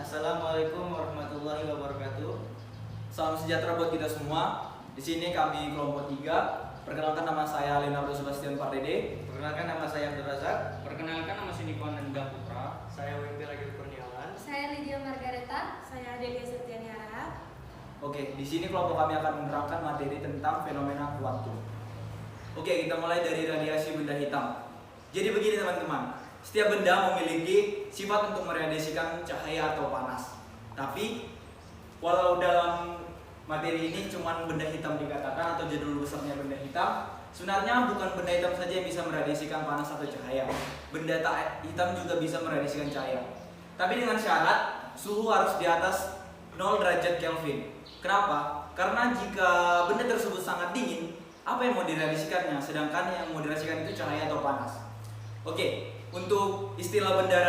Assalamualaikum warahmatullahi wabarakatuh. Salam sejahtera buat kita semua. Di sini kami kelompok 3. Perkenalkan, nama saya Leonardo Sebastian Pardede. Perkenalkan, nama saya Abdul Razak. Perkenalkan, nama saya Niko Nanda Putra. Saya Wimpi Lagi Kurniawan. Saya Lydia Margareta. Saya Adelia Septiani Harahap. Oke, di sini kelompok kami akan menerangkan materi tentang fenomena kuantum. Oke, kita mulai dari radiasi benda hitam. Jadi begini teman-teman, setiap benda memiliki sifat untuk meradiasikan cahaya atau panas. Tapi walau dalam materi ini cuma benda hitam dikatakan atau judul besarnya benda hitam, sebenarnya bukan benda hitam saja yang bisa meradiasikan panas atau cahaya. Benda tak hitam juga bisa meradiasikan cahaya. Tapi dengan syarat suhu harus di atas 0 derajat Kelvin. Kenapa? Karena jika benda tersebut sangat dingin, apa yang mau diradiasikannya? Sedangkan yang mau diradiasikan itu cahaya atau panas. Oke, untuk istilah benda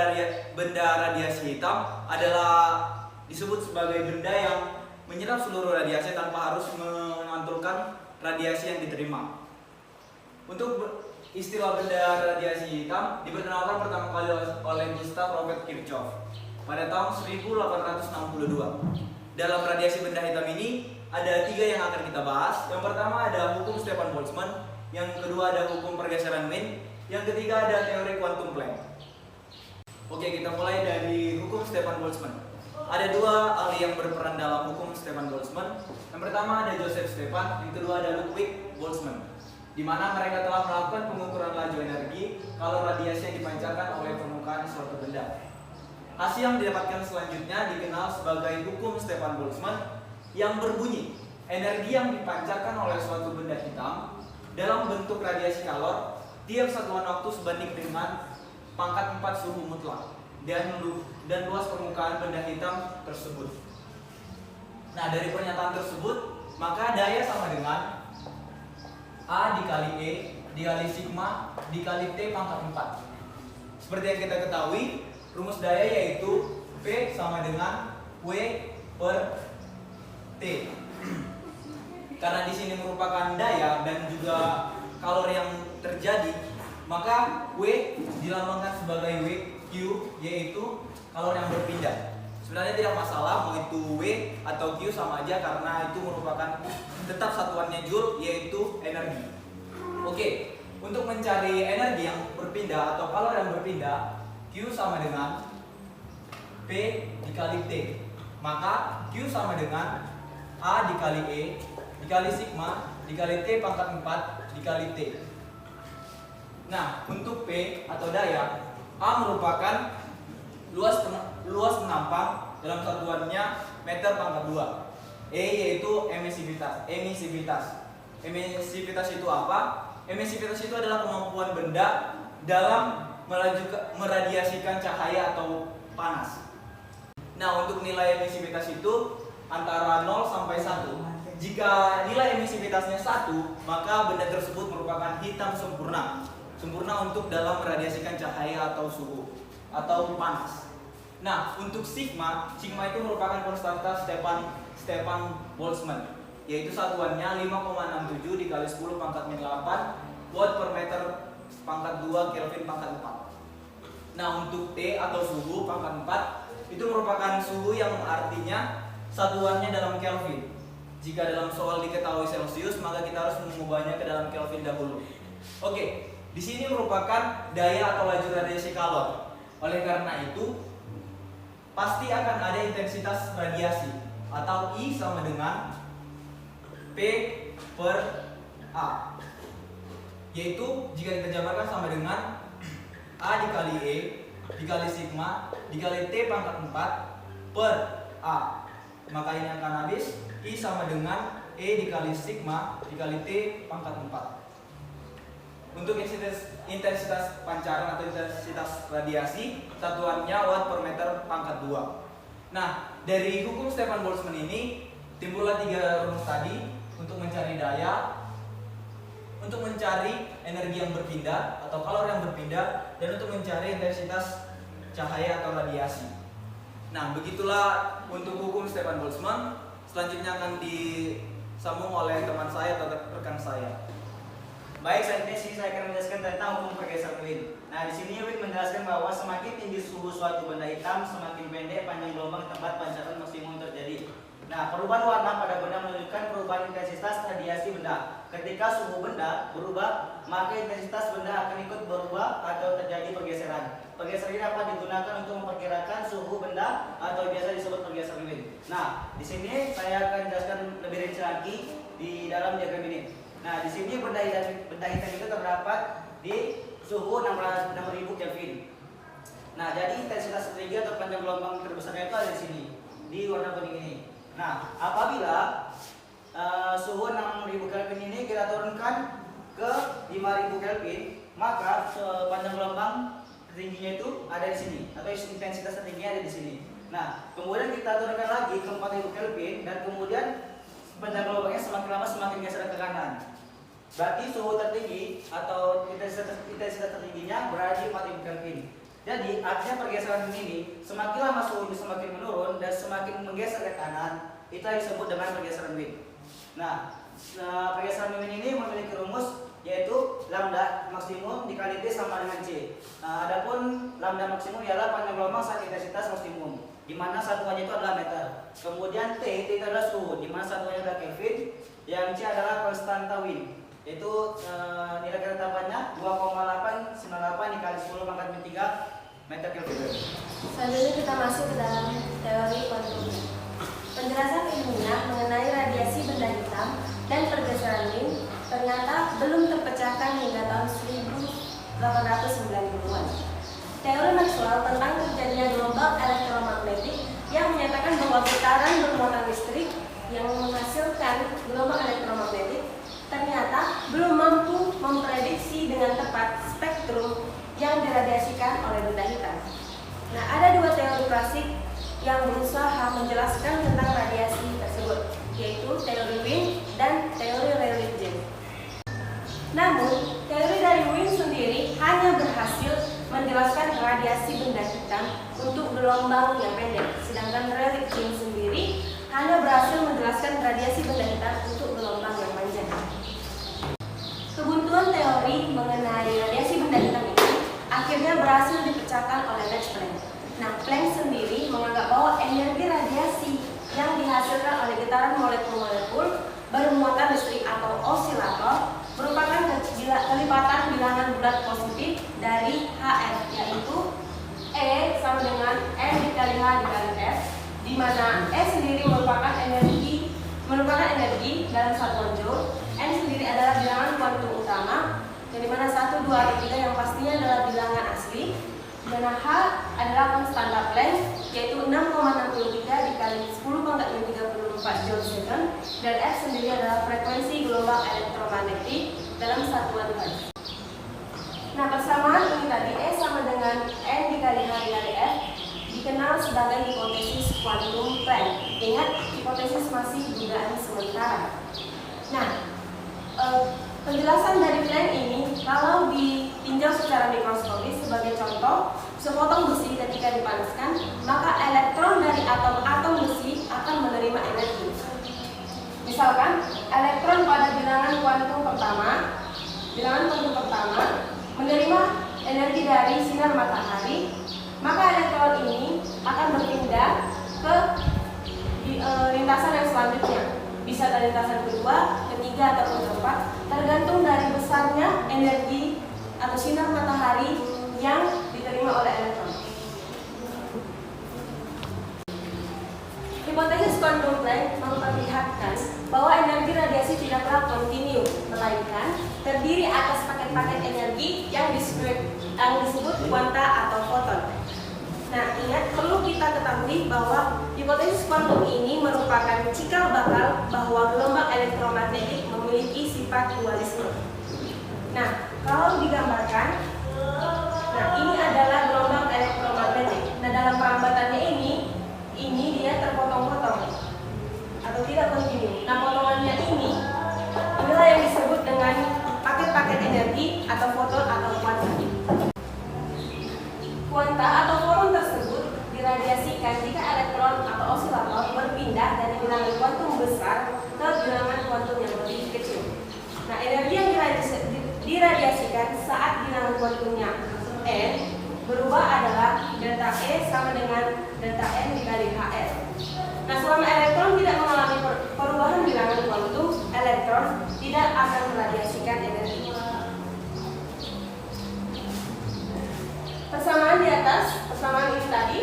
radiasi hitam adalah disebut sebagai benda yang menyerap seluruh radiasi tanpa harus memantulkan radiasi yang diterima. Untuk istilah benda radiasi hitam diperkenalkan pertama kali oleh Gustav Robert Kirchhoff pada tahun 1862. Dalam radiasi benda hitam ini ada 3 yang akan kita bahas. Yang pertama ada hukum Stefan Boltzmann, yang kedua ada hukum pergeseran Wien, yang ketiga ada teori kuantum Planck. Oke, kita mulai dari hukum Stefan Boltzmann. Ada 2 ahli yang berperan dalam hukum Stefan Boltzmann. Yang pertama ada Joseph Stefan, yang kedua ada Ludwig Boltzmann, di mana mereka telah melakukan pengukuran laju energi kalau radiasi yang dipancarkan oleh permukaan suatu benda. Hasil yang didapatkan selanjutnya dikenal sebagai hukum Stefan Boltzmann, yang berbunyi energi yang dipancarkan oleh suatu benda hitam dalam bentuk radiasi kalor tiap satuan waktu sebanding dengan pangkat 4 suhu mutlak dan luas permukaan benda hitam tersebut. Nah, dari pernyataan tersebut maka daya sama dengan A dikali E dikali sigma dikali T pangkat 4. Seperti yang kita ketahui, rumus daya yaitu P sama dengan W per T. Karena di sini merupakan daya dan juga kalori yang terjadi, maka W dilambangkan sebagai W Q, yaitu kalori yang berpindah. Sebenarnya tidak masalah mau itu W atau Q, sama aja karena itu merupakan tetap satuannya joule, yaitu energi. Oke, untuk mencari energi yang berpindah atau kalori yang berpindah, Q sama dengan P dikali T. Maka Q sama dengan A dikali E dikali sigma dikali T pangkat 4 dikali T. Nah, untuk P atau daya, A merupakan luas penampang dalam satuannya meter pangkat 2. E yaitu emisivitas. Emisivitas itu apa? Emisivitas itu adalah kemampuan benda dalam meradiasikan cahaya atau panas. Nah, untuk nilai emisivitas itu antara 0 sampai 1. Jika nilai emisivitasnya 1, maka benda tersebut merupakan hitam sempurna. Sempurna untuk dalam meradiasikan cahaya atau suhu atau panas. Nah, untuk sigma itu merupakan konstanta Stefan Boltzmann, yaitu satuannya 5,67 dikali 10 pangkat min 8 watt per meter pangkat 2 Kelvin pangkat 4. Nah, untuk T atau suhu pangkat 4 itu merupakan suhu yang artinya satuannya dalam Kelvin. Jika dalam soal diketahui Celsius, maka kita harus mengubahnya ke dalam Kelvin dahulu. Oke, di sini merupakan daya atau laju radiasi kalor. Oleh karena itu, pasti akan ada intensitas radiasi atau I sama dengan P per A. Yaitu jika kita jabarkan sama dengan A dikali E dikali sigma dikali T pangkat 4 per A. Maka ini akan habis I sama dengan E dikali sigma dikali T pangkat 4. Untuk intensitas pancaran atau intensitas radiasi, satuannya watt per meter pangkat 2. Nah, dari hukum Stefan Boltzmann ini timbullah 3 rumus tadi untuk mencari daya, untuk mencari energi yang berpindah atau kalori yang berpindah, dan untuk mencari intensitas cahaya atau radiasi. Nah, begitulah untuk hukum Stefan Boltzmann. Selanjutnya akan disambung oleh teman saya atau rekan saya. Baik, selanjutnya sini saya akan menjelaskan tentang hukum pergeseran Wien. Nah, di sini Wien menjelaskan bahwa semakin tinggi suhu suatu benda hitam, semakin pendek panjang gelombang tempat pancaran maksimum terjadi. Nah, perubahan warna pada benda menunjukkan perubahan intensitas radiasi benda. Ketika suhu benda berubah, maka intensitas benda akan ikut berubah atau terjadi pergeseran. Pergeseran ini dapat digunakan untuk memperkirakan suhu benda atau biasa disebut pergeseran Wien. Nah, di sini saya akan jelaskan lebih rinci lagi di dalam diagram ini. Nah, di sini benda hitam itu terdapat di suhu 6000 Kelvin. Nah, jadi intensitas tertinggi atau panjang gelombang terbesarnya itu ada di sini, di warna kuning ini. Nah, apabila suhu 6000 Kelvin ini kita turunkan ke 5000 Kelvin, maka panjang gelombang tertingginya itu ada di sini, atau intensitas tertingginya ada di sini. Nah, kemudian kita turunkan lagi ke 4000 Kelvin, dan kemudian panjang gelombangnya semakin lama semakin geser ke kanan. Berarti suhu tertinggi atau intensitas tertingginya berada di 4000 Kelvin. Jadi artinya pergeseran ini semakin lama suhunya semakin menurun dan semakin menggeser ke kanan, itu yang disebut dengan pergeseran Wien. Nah, pergeseran Wien ini memiliki rumus yaitu lambda maksimum dikali T sama dengan C. Adapun lambda maksimum ialah panjang gelombang saat intensitas maksimum, di mana satuannya itu adalah meter. Kemudian T itu adalah suhu, di mana satuannya adalah Kelvin. Yang C adalah konstanta Wien, yaitu nilai ketetapannya 2,898 dikali 10 pangkat 3 meter Kelvin. Selanjutnya kita masuk ke dalam teori kuantum. Penjelasan ilmiah mengenai radiasi benda hitam dan pergeseran Wien ternyata belum terpecahkan hingga tahun 1890-an. Teori Maxwell tentang terjadinya gelombang elektromagnetik yang menyatakan bahwa getaran bermuatan listrik yang menghasilkan gelombang elektromagnetik ternyata belum mampu memprediksi dengan tepat spektrum yang diradiasikan oleh benda hitam. Nah, ada dua teori klasik yang berusaha menjelaskan tentang radiasi tersebut, yaitu teori Wien dan teori Rayleigh-Jeans. Namun, teori dari Wien sendiri hanya berhasil menjelaskan radiasi benda hitam untuk gelombang yang pendek, sedangkan Rayleigh-Jeans sendiri hanya berhasil menjelaskan radiasi benda hitam untuk gelombang yang panjang. Kebuntuan teori mengenai radiasi benda hitam ini akhirnya berhasil dipecahkan oleh Max Planck. Nah, Planck sendiri menganggap bahwa energi radiasi yang dihasilkan oleh getaran molekul-molekul bermuatan listrik atau osilator merupakan kelipatan bilangan bulat positif dari Hf, yaitu E sama dengan M dikali H dikali F, di mana E sendiri merupakan energi dalam satuan joule, N sendiri adalah bilangan kuantum utama, yang dimana 1, 2, atau 3 yang pastinya adalah bilangan asli, di mana H adalah konstanta Planck, yaitu 6,63 dikali 10 pangkat 34 joule second, dan F sendiri adalah frekuensi gelombang elektromagnetik dalam satuan Hertz. Nah, persamaan ini tadi E sama dengan N dikali H dikali F dikenal sebagai hipotesis kuantum Planck. Ingat, hipotesis masih dugaan sementara. Nah, penjelasan dari Planck ini kalau ditinjau secara mikroskopis, sebagai contoh, sepotong besi ketika dipanaskan, maka elektron dari atom-atom besi akan menerima energi. Misalkan, elektron pada bilangan kuantum pertama menerima energi dari sinar matahari, maka elektron ini akan berpindah ke lintasan yang selanjutnya. Bisa dari lintasan kedua, ketiga, ataupun keempat, tergantung dari besarnya energi atau sinar matahari yang diterima oleh elektron. Hipotesis kuantum Planck memperlihatkan bahwa energi radiasi tidaklah kontinu, melainkan terdiri atas paket-paket energi yang disebut kuanta atau foton. Nah, ingat, perlu kita ketahui bahwa hipotesis kuantum ini merupakan cikal bakal bahwa gelombang elektromagnetik memiliki sifat dualisme. Nah, kalau digambarkan, ini adalah gelombang elektromagnetik. Nah, dalam perambatannya ini dia terpotong-potong atau tidak kontinu. Nah, potongannya inilah yang disebut dengan paket-paket energi atau foton atau kuanta. Kuanta atau foton tersebut diradiasikan jika elektron atau osilator berpindah dari bilangan kuantum besar ke bilangan kuantum yang lebih kecil. Nah, energi yang kuantumnya N berubah adalah delta E sama dengan delta N dikali HF. Nah, selama elektron tidak mengalami perubahan bilangan kuantum, elektron tidak akan meradiasikan energi. Persamaan di atas, persamaan ini tadi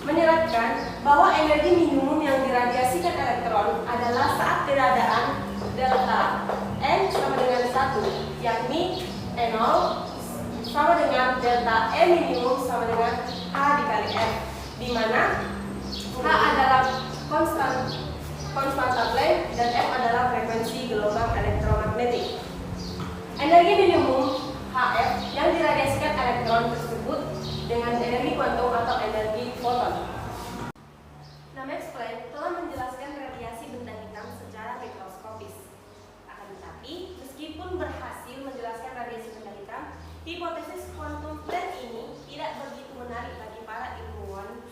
menyeratkan bahwa energi minimum yang diradiasikan elektron adalah saat keadaan delta N sama dengan 1, yakni E0 sama dengan delta E minimum sama dengan H dikali F, di mana H adalah konstanta Planck dan F adalah frekuensi gelombang elektromagnetik. Energi minimum HF yang diradiasikan elektron tersebut dengan energi kuantum atau energi foton. Nah, Max Planck telah menjelaskan radiasi benda hitam secara mikroskopis. Akan tetapi, meskipun berhasil menjelaskan radiasi benda hitam, hipotesis kuantum Planck ini tidak begitu menarik bagi para ilmuwan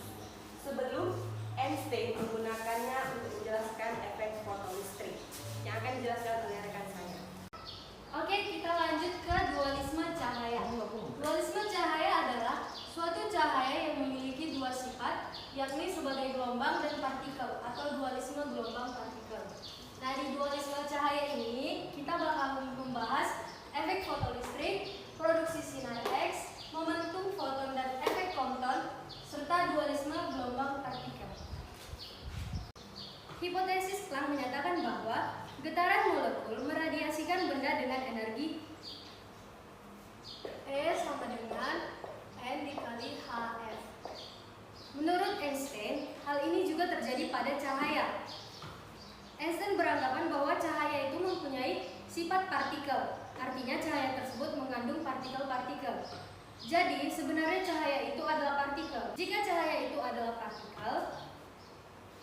sebelum Einstein menggunakannya untuk menjelaskan efek fotoelastrik yang akan dijelaskan oleh rekan saya. Oke, kita lanjut ke dualisme cahaya. Dualisme cahaya adalah suatu cahaya yang memiliki dua sifat, yakni sebagai gelombang dan partikel atau dualisme gelombang partikel. Nah, di dualisme cahaya ini kita bakal membahas efek fotoelastrik, produksi sinar X, momentum foton dan efek Compton, serta dualisme gelombang partikel. Hipotesis Planck menyatakan bahwa getaran molekul meradiasikan benda dengan energi E sama dengan N dikali HF. Menurut Einstein, hal ini juga terjadi pada cahaya. Einstein beranggapan bahwa cahaya itu mempunyai sifat partikel, artinya cahaya tersebut mengandung partikel-partikel. Jadi, sebenarnya cahaya itu adalah partikel. Jika cahaya itu adalah partikel,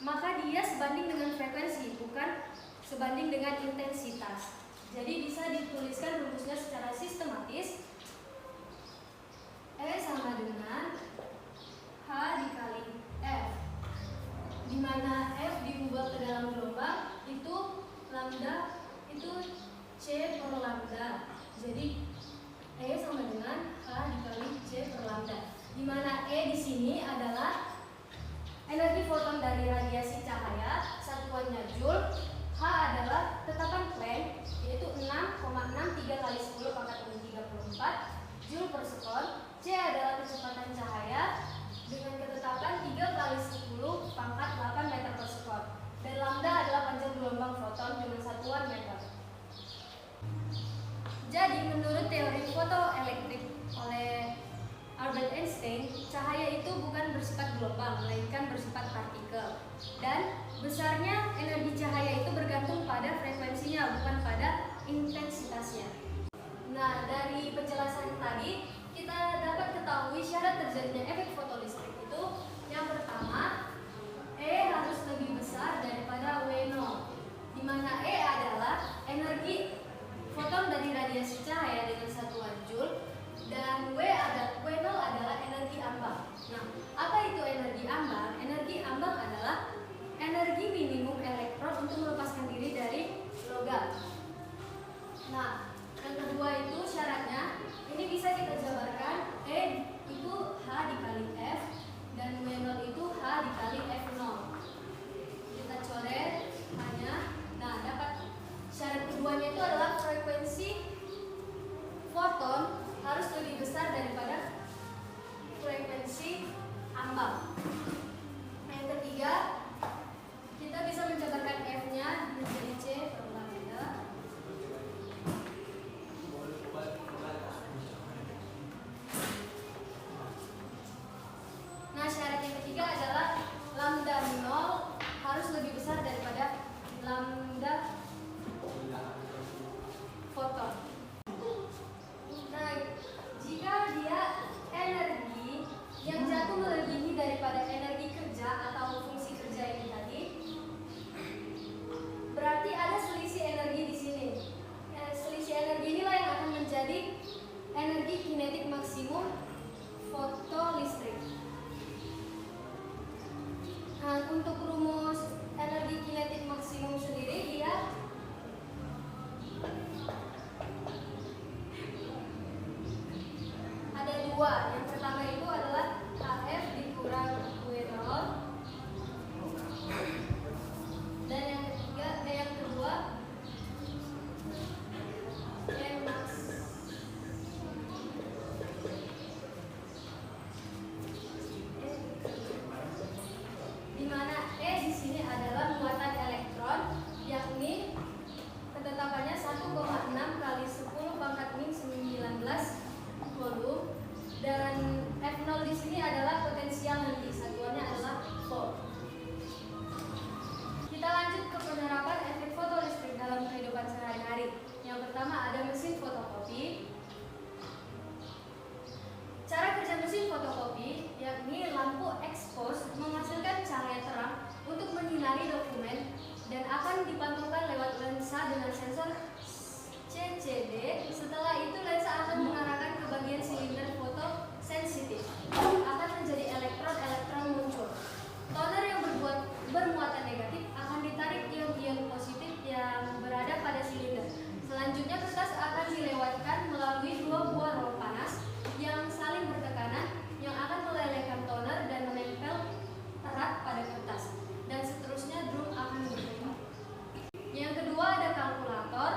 maka dia sebanding dengan frekuensi, bukan sebanding dengan intensitas. Jadi bisa dituliskan rumusnya secara sistematis. E sama dengan H dikali F, di mana F diubah ke dalam gelombang, itu lambda itu C per lambda. Jadi E sama dengan H dikali C per lambda, di mana E di sini adalah energi foton dari radiasi cahaya, satuannya Joule. H adalah tetapan Planck, yaitu 6,63 kali 10 pangkat minus 34 Joule per sekon. C adalah kecepatan cahaya dengan ketetapan 3 kali 10 pangkat 8 meter per sekon. Dan lambda adalah panjang gelombang foton dengan satuan meter. Jadi, menurut teori fotoelektrik oleh Albert Einstein, cahaya itu bukan bersifat gelombang, melainkan bersifat partikel. Dan besarnya energi cahaya itu bergantung pada frekuensinya, bukan pada intensitasnya. Nah, dari penjelasan tadi, kita dapat ketahui syarat terjadinya efek fotoelastrik itu. Yang pertama, E harus lebih besar daripada W0, di mana E adalah energi foton dari radiasi cahaya dengan satuan Joule, dan W0 adalah energi ambang. Nah, apa itu energi ambang? Energi ambang adalah energi minimum elektron untuk melepaskan diri dari logam. Nah, yang kedua itu syaratnya, ini bisa kita jabarkan, E itu H dikali F, dan W0 itu H dikali F0. Kita coret hanya, nah dapat syarat keduanya itu adalah frekuensi foton harus lebih besar daripada frekuensi ambang. Yang ketiga, kita bisa mencatatkan F-nya menjadi C per lambda. Nah, syarat yang ketiga adalah lambda 0 harus lebih besar daripada lambda foton. Nah, jika dia energi yang jatuh melebihi daripada energi kerja atau fungsi kerja ini tadi, berarti ada selisih energi di sini. Selisih energi inilah yang akan menjadi energi kinetik maksimum fotoelastrik. Nah, untuk rumus energi kinetik maksimum sendiri, dia dua. Yang pertama itu adalah HF dikurang W0. Dan yang kedua E max. Di mana E di sini adalah muatan elektron, yakni ketetapannya 1,6 kali 10 pangkat min 19 volum, dan F0 di sini adalah potensial nanti, satuannya adalah volt. Kita lanjut ke penerapan efek fotolistrik dalam kehidupan sehari-hari. Yang pertama ada mesin fotokopi. Cara kerja mesin fotokopi yakni lampu ekspos menghasilkan cahaya terang untuk menyinari dokumen dan akan dipantulkan lewat lensa dengan sensor CCD. Setelah itu lensa akan mengarahkan ke bagian silinder foto sensitif. Akan menjadi elektron-elektron muncul. Toner yang bermuatan negatif akan ditarik ion-ion positif yang berada pada silinder. Selanjutnya kertas akan dilewatkan melalui dua buah rol panas yang saling bertekanan yang akan melelehkan toner dan menempel erat pada kertas. Dan seterusnya drum akan berputar. Yang kedua ada kalkulator,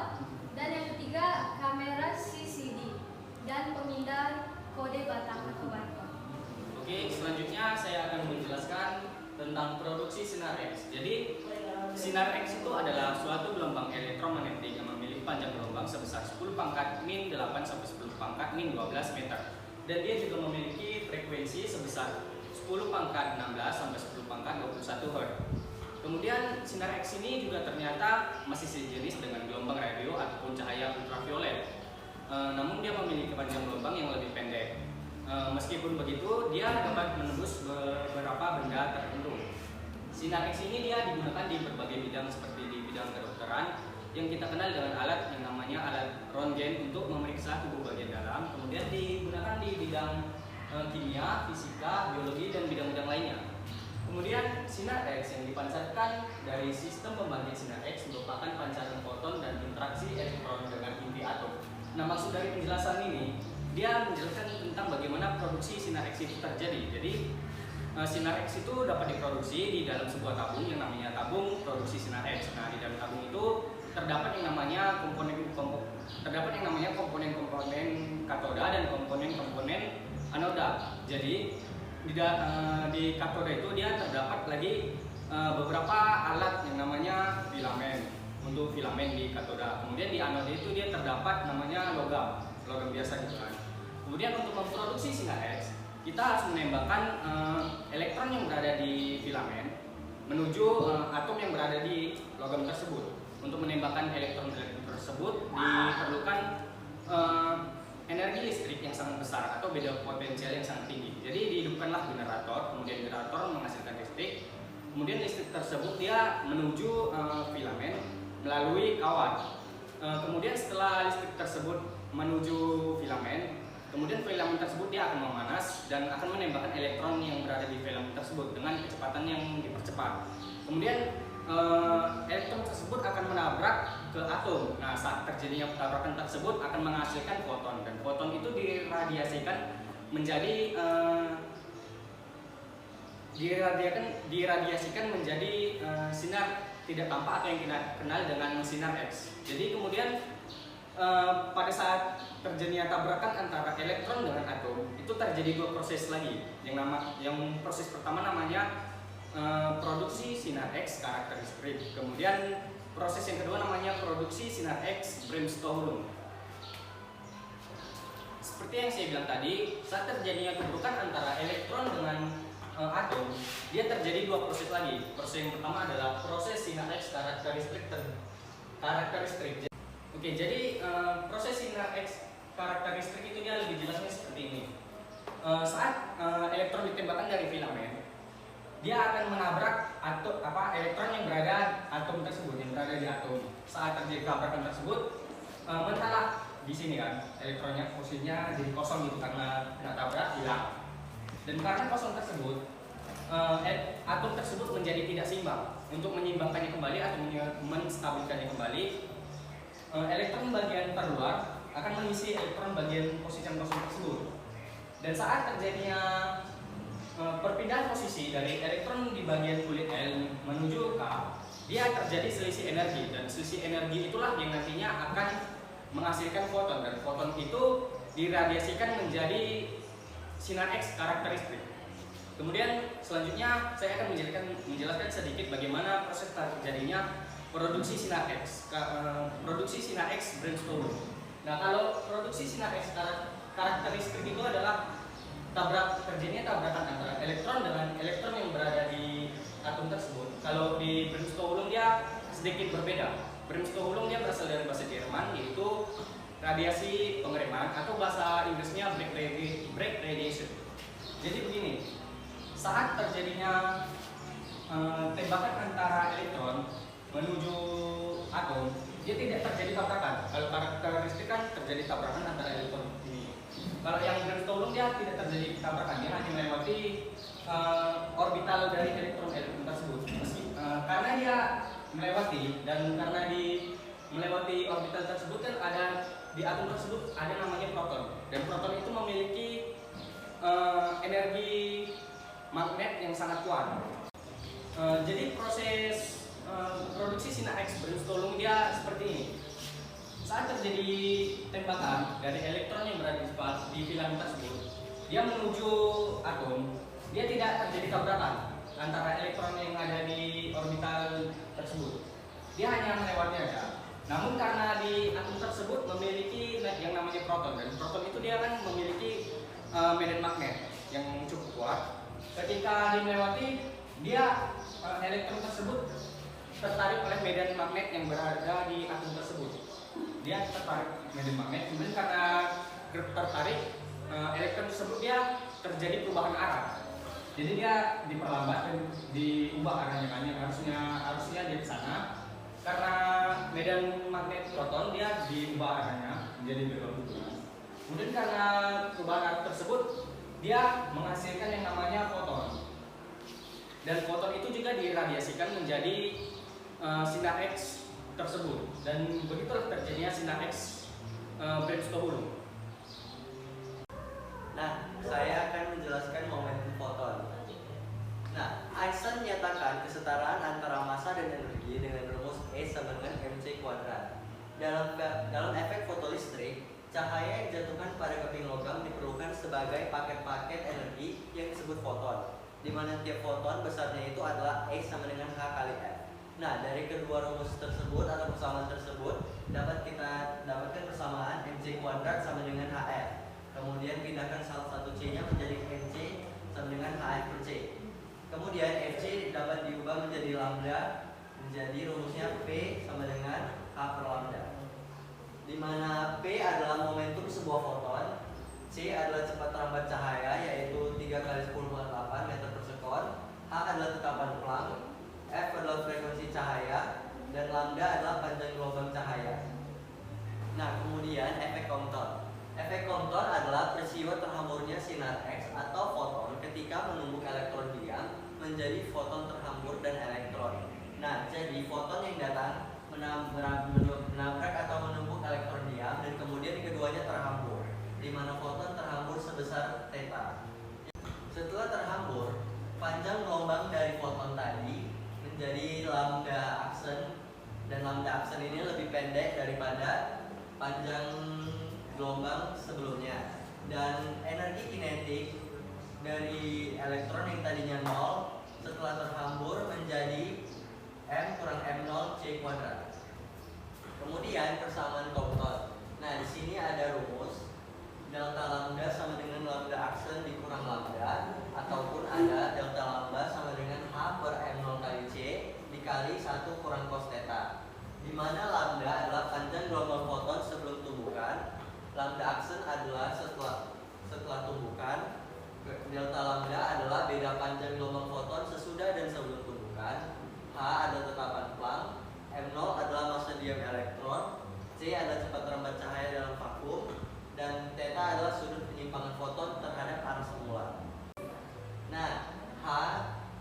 dan yang ketiga kamera CCD dan pemindai kode batang atau barcode. Oke, selanjutnya saya akan menjelaskan tentang produksi sinar X. Jadi, sinar X itu adalah suatu gelombang elektromagnetik yang memiliki panjang gelombang sebesar 10 pangkat min 8 sampai 10 pangkat min 12 meter. Dan dia juga memiliki frekuensi sebesar 10 pangkat 16 sampai 10 pangkat 21 Hz. Kemudian sinar X ini juga ternyata masih sejenis dengan gelombang radio ataupun cahaya ultraviolet. Namun dia memiliki panjang gelombang yang lebih pendek. Meskipun begitu, dia dapat menembus beberapa benda tertentu. Sinar X ini dia digunakan di berbagai bidang seperti di bidang kedokteran yang kita kenal dengan alat yang namanya alat Röntgen untuk memeriksa tubuh bagian dalam. Kemudian digunakan di bidang kimia, fisika, biologi, dan bidang-bidang lainnya. Kemudian sinar X yang dipancarkan dari sistem pembangkit sinar X merupakan pancaran foton dan interaksi elektron dengan inti atom. Nah, maksud dari penjelasan ini, dia menjelaskan tentang bagaimana produksi sinar X itu terjadi. Jadi, sinar X itu dapat diproduksi di dalam sebuah tabung yang namanya tabung produksi sinar X. Nah, di dalam tabung itu terdapat yang namanya komponen-komponen katoda dan komponen-komponen anoda. Jadi, di katoda itu dia terdapat lagi beberapa alat yang namanya filamen, untuk filamen di katoda. Kemudian di anoda itu dia terdapat namanya logam biasa gitu kan. Kemudian untuk memproduksi sinar X, kita harus menembakkan elektron yang berada di filamen menuju atom yang berada di logam tersebut. Untuk menembakkan elektron-elektron tersebut diperlukan energi listrik yang sangat besar atau beda potensial yang sangat tinggi. Jadi dihidupkanlah generator, kemudian generator menghasilkan listrik. Kemudian listrik tersebut dia menuju filamen melalui kawat. Kemudian setelah listrik tersebut menuju filamen, kemudian filamen tersebut dia akan memanas dan akan menembakkan elektron yang berada di filamen tersebut dengan kecepatan yang dipercepat. Kemudian elektron tersebut akan menabrak ke atom. Nah, saat terjadinya tabrakan tersebut akan menghasilkan foton, dan foton itu diradiasikan menjadi sinar tidak tampak atau yang kita kenal dengan sinar X. Jadi kemudian pada saat terjadinya tabrakan antara elektron dengan atom, itu terjadi dua proses lagi. Yang proses pertama namanya produksi sinar X karakteristik. Kemudian proses yang kedua namanya produksi sinar X bremsstrahlung. Seperti yang saya bilang tadi, saat terjadinya tabrakan antara elektron dengan atom, dia terjadi dua proses lagi. Proses yang pertama adalah proses sinar X karakteristik. Oke, jadi proses sinar X karakteristik itu dia lebih jelasnya seperti ini. Saat elektron ditembakkan dari filamen, dia akan menabrak elektron yang berada yang berada di atom. Saat terjadi tabrakan tersebut, mentahlah di sini kan elektronnya posisinya jadi kosong gitu karena kena tabrak, hilang. Dan karena kosong tersebut, atom tersebut menjadi tidak seimbang. Untuk menyeimbangkannya kembali atau menstabilkannya kembali, elektron bagian terluar akan mengisi elektron bagian posisi yang kosong tersebut. Dan saat terjadinya perpindahan posisi dari elektron di bagian kulit L menuju K, dia terjadi selisih energi, dan selisih energi itulah yang nantinya akan menghasilkan foton, dan foton itu diradiasikan menjadi sinar X karakteristik. Kemudian selanjutnya saya akan menjelaskan sedikit bagaimana proses terjadinya produksi sinar X, Brainstorm. Nah, kalau produksi sinar X karakteristik itu adalah terjadinya tabrakan antara elektron dengan elektron yang berada di atom tersebut. Kalau di Bremsstrahlung dia sedikit berbeda. Bremsstrahlung dia berasal dari bahasa Jerman, yaitu radiasi pengereman, atau bahasa Inggrisnya break radiation. Jadi begini, saat terjadinya tembakan antara elektron menuju atom, dia tidak terjadi tabrakan. Kalau karakteristik kan terjadi tabrakan antara elektron ini. Kalau yang Bremsstrahlung dia tidak terjadi tabrakan, dia hanya melewati orbital dari elektron tersebut. Karena dia melewati, dan karena melewati orbital tersebut kan ada di atom tersebut ada namanya proton, dan proton itu memiliki energi magnet yang sangat kuat. Jadi proses produksi sinar X Bremsstrahlung dia seperti ini. Saat terjadi tembakan dari elektron yang berada di filament tersebut, dia menuju atom, dia tidak terjadi tabrakan antara elektron yang ada di orbital tersebut. Dia hanya melewati aja. Namun karena di atom tersebut memiliki yang namanya proton, dan proton itu dia kan memiliki medan magnet yang cukup kuat. Ketika melewati, dia elektron tersebut tertarik oleh medan magnet yang berada di atom tersebut. Dia tertarik medan magnet, kemudian karena tertarik elektron tersebut dia terjadi perubahan arah. Jadi dia diperlambat dan diubah arahnya, kan yang harusnya dia ke sana. Karena medan magnet proton dia diubah arahnya menjadi berbelok. Kemudian karena perubahan arah tersebut dia menghasilkan yang namanya foton. Dan foton itu juga diradiasikan menjadi sinar X tersebut, dan begitulah terjadinya sinar X Bremsstrahlung. Nah, saya akan menjelaskan momentum foton. Nah, Einstein menyatakan kesetaraan antara massa dan energi dengan rumus E sama dengan mc kuadrat. Dalam efek fotolistrik, cahaya yang dijatuhkan pada keping logam diperlukan sebagai paket-paket energi yang disebut foton, di mana tiap foton besarnya itu adalah E sama dengan H kali F. Nah, dari kedua rumus tersebut atau persamaan tersebut dapat kita dapatkan persamaan mc kuadrat sama dengan hf. Kemudian pindahkan salah satu c-nya menjadi mc sama dengan hf per c. Kemudian fc dapat diubah menjadi lambda, menjadi rumusnya p sama dengan h per lambda. Di mana p adalah momentum sebuah foton, c adalah cepat terambat cahaya yaitu 3 kali 10⁸ meter per sekon, h adalah tetapan Planck, F adalah frekuensi cahaya, dan lambda adalah panjang gelombang cahaya. Nah, kemudian efek Compton. Efek Compton adalah peristiwa terhamburnya sinar X atau foton ketika menumbuk elektron diam menjadi foton terhambur dan elektron. Nah, jadi foton yang datang menabrak atau menumbuk elektron diam, dan kemudian keduanya terhambur, di mana foton terhambur sebesar theta. Setelah terhambur, panjang gelombang dari foton tadi menjadi lambda aksen, dan lambda aksen ini lebih pendek daripada panjang gelombang sebelumnya. Dan energi kinetik dari elektron yang tadinya 0 setelah terhambur menjadi m kurang m0 c kuadrat. Kemudian persamaan Compton. Nah, di sini ada rumus delta lambda sama dengan lambda aksen dikurang lambda, ataupun ada delta lambda sama dengan h per m0 kali c dikali 1 kurang cos theta, di mana lambda adalah panjang gelombang foton sebelum tumbukan, lambda aksen adalah setelah tumbukan, delta lambda adalah beda panjang gelombang foton sesudah dan sebelum tumbukan, h adalah tetapan Planck, m0 adalah massa diam elektron, c adalah cepat terambat cahaya dalam vakum, dan theta adalah sudut penyimpangan foton terhadap arah semula. Nah, H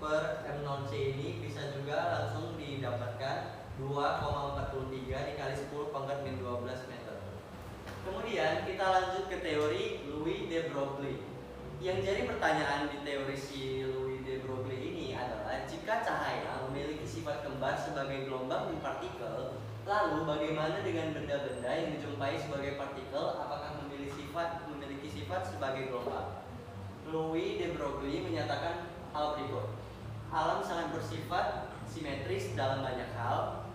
per M0C ini bisa juga langsung didapatkan 2,43 dikali 10⁻⁻12 meter. Kemudian kita lanjut ke teori Louis de Broglie. Yang jadi pertanyaan di teori si Louis de Broglie ini adalah jika cahaya memiliki sifat kembar sebagai gelombang dan partikel, lalu bagaimana dengan benda-benda yang dijumpai sebagai partikel, apakah memiliki sifat sebagai gelombang? Louis de Broglie menyatakan hal berikut. Alam sangat bersifat simetris dalam banyak hal.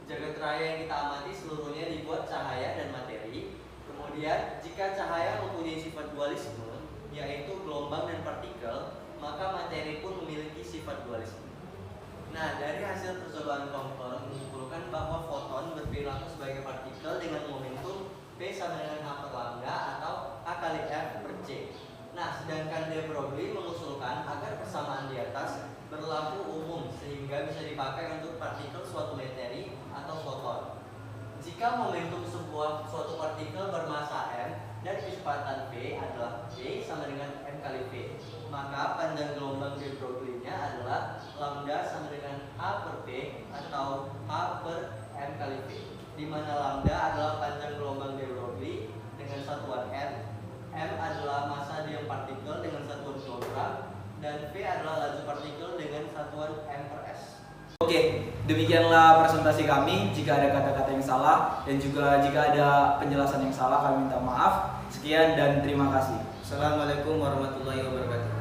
Jagat raya yang kita amati seluruhnya dibuat cahaya dan materi. Kemudian, jika cahaya mempunyai sifat dualisme, yaitu gelombang dan partikel, maka materi pun memiliki sifat dualisme. Nah, dari hasil percobaan Compton menyimpulkan bahwa foton berperilaku sebagai partikel dengan momentum P sama dengan H per lambda atau H kali F per C. Nah, sedangkan de Broglie mengusulkan agar persamaan di atas berlaku umum sehingga bisa dipakai untuk partikel suatu materi atau foton. Jika momentum suatu partikel bermasa m dan kecepatan v adalah v sama dengan m kali v, maka panjang gelombang de Broglie-nya adalah lambda sama dengan h per v atau h per m kali v, di mana lambda adalah panjang gelombang de Broglie dengan satuan m adalah massa diam partikel dengan satuan kilogram, dan v adalah laju partikel dengan satuan m per s. Oke, demikianlah presentasi kami. Jika ada kata-kata yang salah dan juga jika ada penjelasan yang salah, kami minta maaf. Sekian dan terima kasih. Assalamualaikum warahmatullahi wabarakatuh.